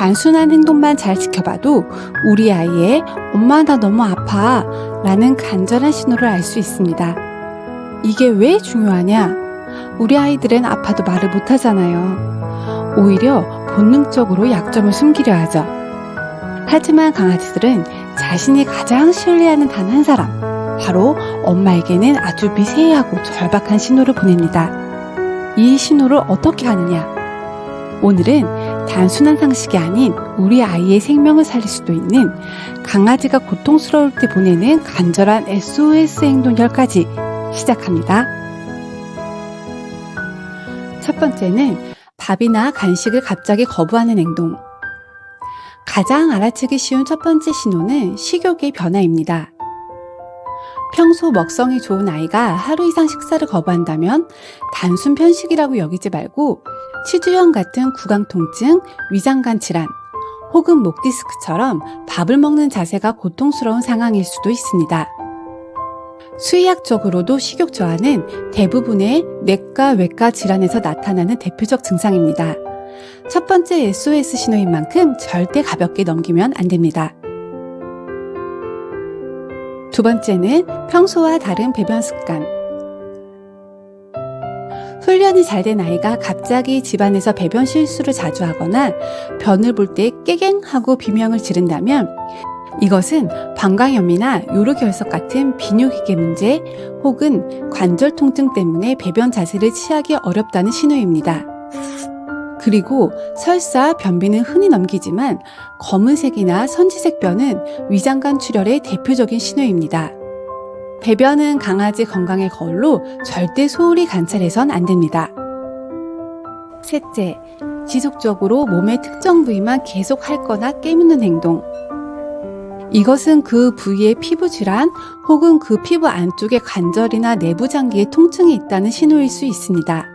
단순한 행동만 잘 지켜봐도 우리 아이의 엄마 나 너무 아파 라는 간절한 신호를 알 수 있습니다. 이게 왜 중요하냐? 우리 아이들은 아파도 말을 못하잖아요. 오히려 본능적으로 약점을 숨기려 하죠. 하지만 강아지들은 자신이 가장 신뢰하는 단 한 사람, 바로 엄마에게는 아주 미세하고 절박한 신호를 보냅니다. 이 신호를 어떻게 하느냐? 오늘은 단순한 상식이 아닌 우리 아이의 생명을 살릴 수도 있는 강아지가 고통스러울 때 보내는 간절한 SOS 행동 10가지 시작합니다. 첫 번째는 밥이나 간식을 갑자기 거부하는 행동. 가장 알아채기 쉬운 첫 번째 신호는 식욕의 변화입니다. 평소 먹성이 좋은 아이가 하루 이상 식사를 거부한다면 단순 편식이라고 여기지 말고 치주염 같은 구강 통증, 위장관 질환, 혹은 목 디스크처럼 밥을 먹는 자세가 고통스러운 상황일 수도 있습니다. 수의학적으로도 식욕 저하는 대부분의 뇌과, 외과 질환에서 나타나는 대표적 증상입니다. 첫 번째 SOS 신호인 만큼 절대 가볍게 넘기면 안 됩니다. 두 번째는 평소와 다른 배변 습관. 훈련이 잘 된 아이가 갑자기 집안에서 배변 실수를 자주 하거나 변을 볼 때 깨갱 하고 비명을 지른다면 이것은 방광염이나 요로결석 같은 비뇨기계 문제 혹은 관절 통증 때문에 배변 자세를 취하기 어렵다는 신호입니다. 그리고 설사 변비는 흔히 넘기지만 검은색이나 선지색 변은 위장관 출혈의 대표적인 신호입니다. 배변은 강아지 건강의 거울로 절대 소홀히 관찰해선 안 됩니다. 셋째, 지속적으로 몸의 특정 부위만 계속 핥거나 깨무는 행동. 이것은 그 부위의 피부 질환 혹은 그 피부 안쪽의 관절이나 내부 장기에 통증이 있다는 신호일 수 있습니다.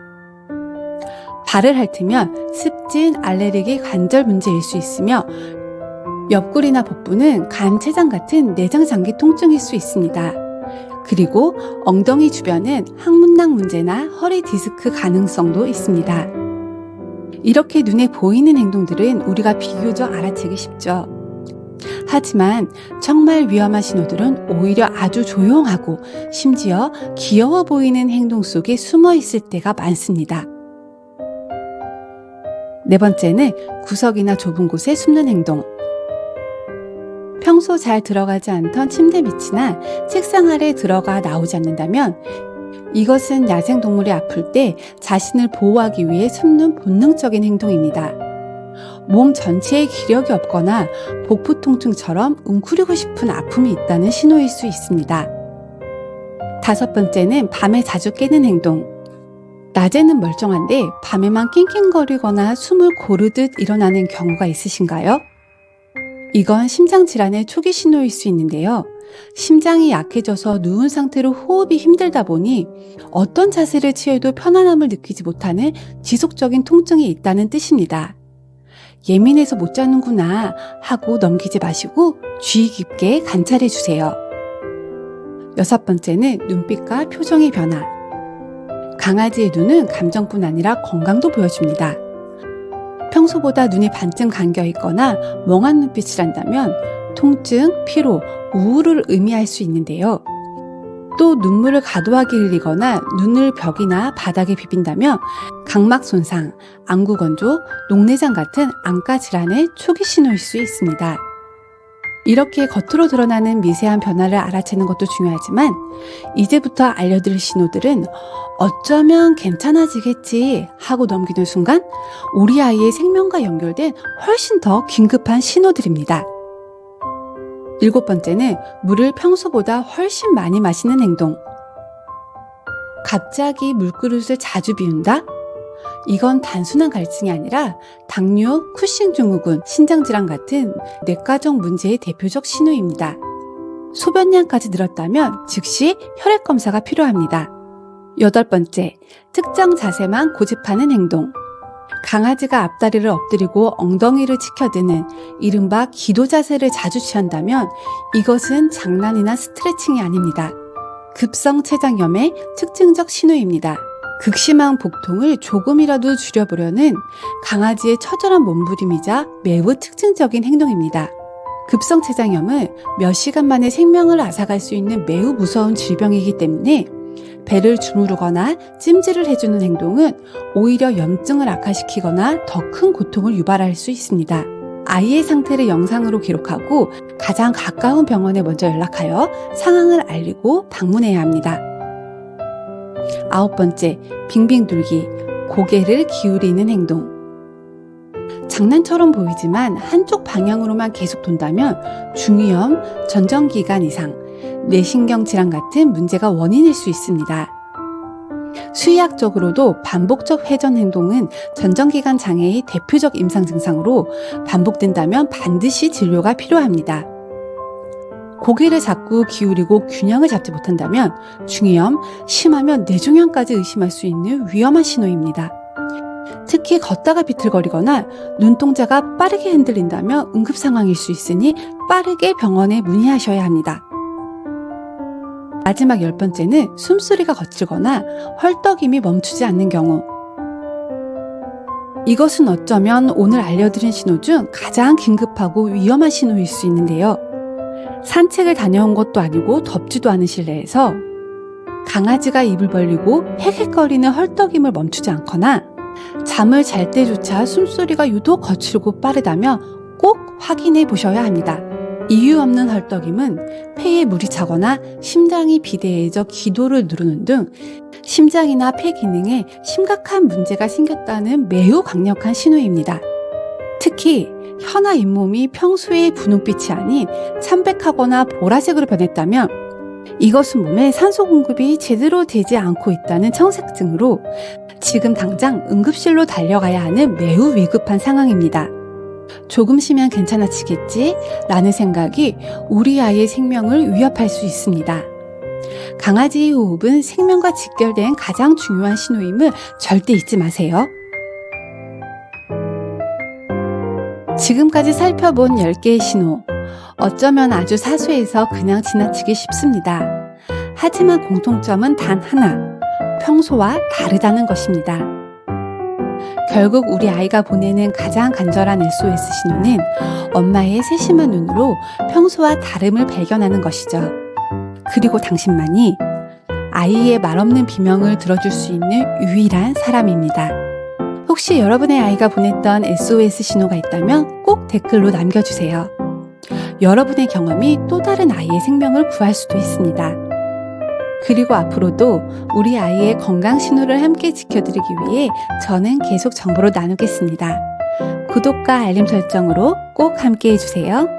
발을 핥으면 습진, 알레르기, 관절 문제일 수 있으며 옆구리나 복부는 간, 췌장 같은 내장 장기 통증일 수 있습니다. 그리고 엉덩이 주변은 항문낭 문제나 허리 디스크 가능성도 있습니다. 이렇게 눈에 보이는 행동들은 우리가 비교적 알아채기 쉽죠. 하지만 정말 위험한 신호들은 오히려 아주 조용하고 심지어 귀여워 보이는 행동 속에 숨어 있을 때가 많습니다. 네 번째는 구석이나 좁은 곳에 숨는 행동. 평소 잘 들어가지 않던 침대 밑이나 책상 아래 들어가 나오지 않는다면 이것은 야생동물이 아플 때 자신을 보호하기 위해 숨는 본능적인 행동입니다. 몸 전체에 기력이 없거나 복부 통증처럼 웅크리고 싶은 아픔이 있다는 신호일 수 있습니다. 다섯 번째는 밤에 자주 깨는 행동. 낮에는 멀쩡한데 밤에만 낑낑거리거나 숨을 고르듯 일어나는 경우가 있으신가요? 이건 심장질환의 초기 신호일 수 있는데요. 심장이 약해져서 누운 상태로 호흡이 힘들다 보니 어떤 자세를 취해도 편안함을 느끼지 못하는 지속적인 통증이 있다는 뜻입니다. 예민해서 못 자는구나 하고 넘기지 마시고 주의 깊게 관찰해 주세요. 여섯 번째는 눈빛과 표정의 변화. 강아지의 눈은 감정뿐 아니라 건강도 보여줍니다. 평소보다 눈이 반쯤 감겨 있거나 멍한 눈빛을 한다면 통증, 피로, 우울을 의미할 수 있는데요. 또 눈물을 과도하게 흘리거나 눈을 벽이나 바닥에 비빈다면 각막 손상, 안구 건조, 녹내장 같은 안과 질환의 초기 신호일 수 있습니다. 이렇게 겉으로 드러나는 미세한 변화를 알아채는 것도 중요하지만 이제부터 알려드릴 신호들은 어쩌면 괜찮아지겠지 하고 넘기는 순간 우리 아이의 생명과 연결된 훨씬 더 긴급한 신호들입니다. 일곱 번째는 물을 평소보다 훨씬 많이 마시는 행동. 갑자기 물그릇을 자주 비운다? 이건 단순한 갈증이 아니라 당뇨, 쿠싱 증후군, 신장질환 같은 뇌과적 문제의 대표적 신호입니다. 소변량까지 늘었다면 즉시 혈액 검사가 필요합니다. 여덟 번째, 특정 자세만 고집하는 행동. 강아지가 앞다리를 엎드리고 엉덩이를 치켜드는 이른바 기도 자세를 자주 취한다면 이것은 장난이나 스트레칭이 아닙니다. 급성 췌장염의 특징적 신호입니다. 극심한 복통을 조금이라도 줄여보려는 강아지의 처절한 몸부림이자 매우 특징적인 행동입니다. 급성췌장염은 몇 시간 만에 생명을 앗아갈 수 있는 매우 무서운 질병이기 때문에 배를 주무르거나 찜질을 해주는 행동은 오히려 염증을 악화시키거나 더 큰 고통을 유발할 수 있습니다. 아이의 상태를 영상으로 기록하고 가장 가까운 병원에 먼저 연락하여 상황을 알리고 방문해야 합니다. 9번째, 빙빙 돌기, 고개를 기울이는 행동. 장난처럼 보이지만 한쪽 방향으로만 계속 돈다면 중이염, 전정기간 이상, 뇌신경 질환 같은 문제가 원인일 수 있습니다. 수의학적으로도 반복적 회전 행동은 전정기관 장애의 대표적 임상 증상으로 반복된다면 반드시 진료가 필요합니다. 고개를 자꾸 기울이고 균형을 잡지 못한다면 중이염, 심하면 뇌종양까지 의심할 수 있는 위험한 신호입니다. 특히 걷다가 비틀거리거나 눈동자가 빠르게 흔들린다면 응급 상황일 수 있으니 빠르게 병원에 문의하셔야 합니다. 마지막 10번째는 숨소리가 거칠거나 헐떡임이 멈추지 않는 경우. 이것은 어쩌면 오늘 알려드린 신호 중 가장 긴급하고 위험한 신호일 수 있는데요. 산책을 다녀온 것도 아니고 덥지도 않은 실내에서 강아지가 입을 벌리고 헥헥거리는 헐떡임을 멈추지 않거나 잠을 잘 때조차 숨소리가 유독 거칠고 빠르다면 꼭 확인해 보셔야 합니다. 이유 없는 헐떡임은 폐에 물이 차거나 심장이 비대해져 기도를 누르는 등 심장이나 폐 기능에 심각한 문제가 생겼다는 매우 강력한 신호입니다. 특히 혀나 잇몸이 평소의 분홍빛이 아닌 참백하거나 보라색으로 변했다면 이것은 몸에 산소 공급이 제대로 되지 않고 있다는 청색증으로 지금 당장 응급실로 달려가야 하는 매우 위급한 상황입니다. 조금 쉬면 괜찮아지겠지 라는 생각이 우리 아이의 생명을 위협할 수 있습니다. 강아지의 호흡은 생명과 직결된 가장 중요한 신호임을 절대 잊지 마세요. 지금까지 살펴본 10개의 신호. 어쩌면 아주 사소해서 그냥 지나치기 쉽습니다. 하지만 공통점은 단 하나, 평소와 다르다는 것입니다. 결국 우리 아이가 보내는 가장 간절한 SOS 신호는 엄마의 세심한 눈으로 평소와 다름을 발견하는 것이죠. 그리고 당신만이 아이의 말없는 비명을 들어줄 수 있는 유일한 사람입니다. 혹시 여러분의 아이가 보냈던 SOS 신호가 있다면 꼭 댓글로 남겨주세요. 여러분의 경험이 또 다른 아이의 생명을 구할 수도 있습니다. 그리고 앞으로도 우리 아이의 건강 신호를 함께 지켜드리기 위해 저는 계속 정보를 나누겠습니다. 구독과 알림 설정으로 꼭 함께 해주세요.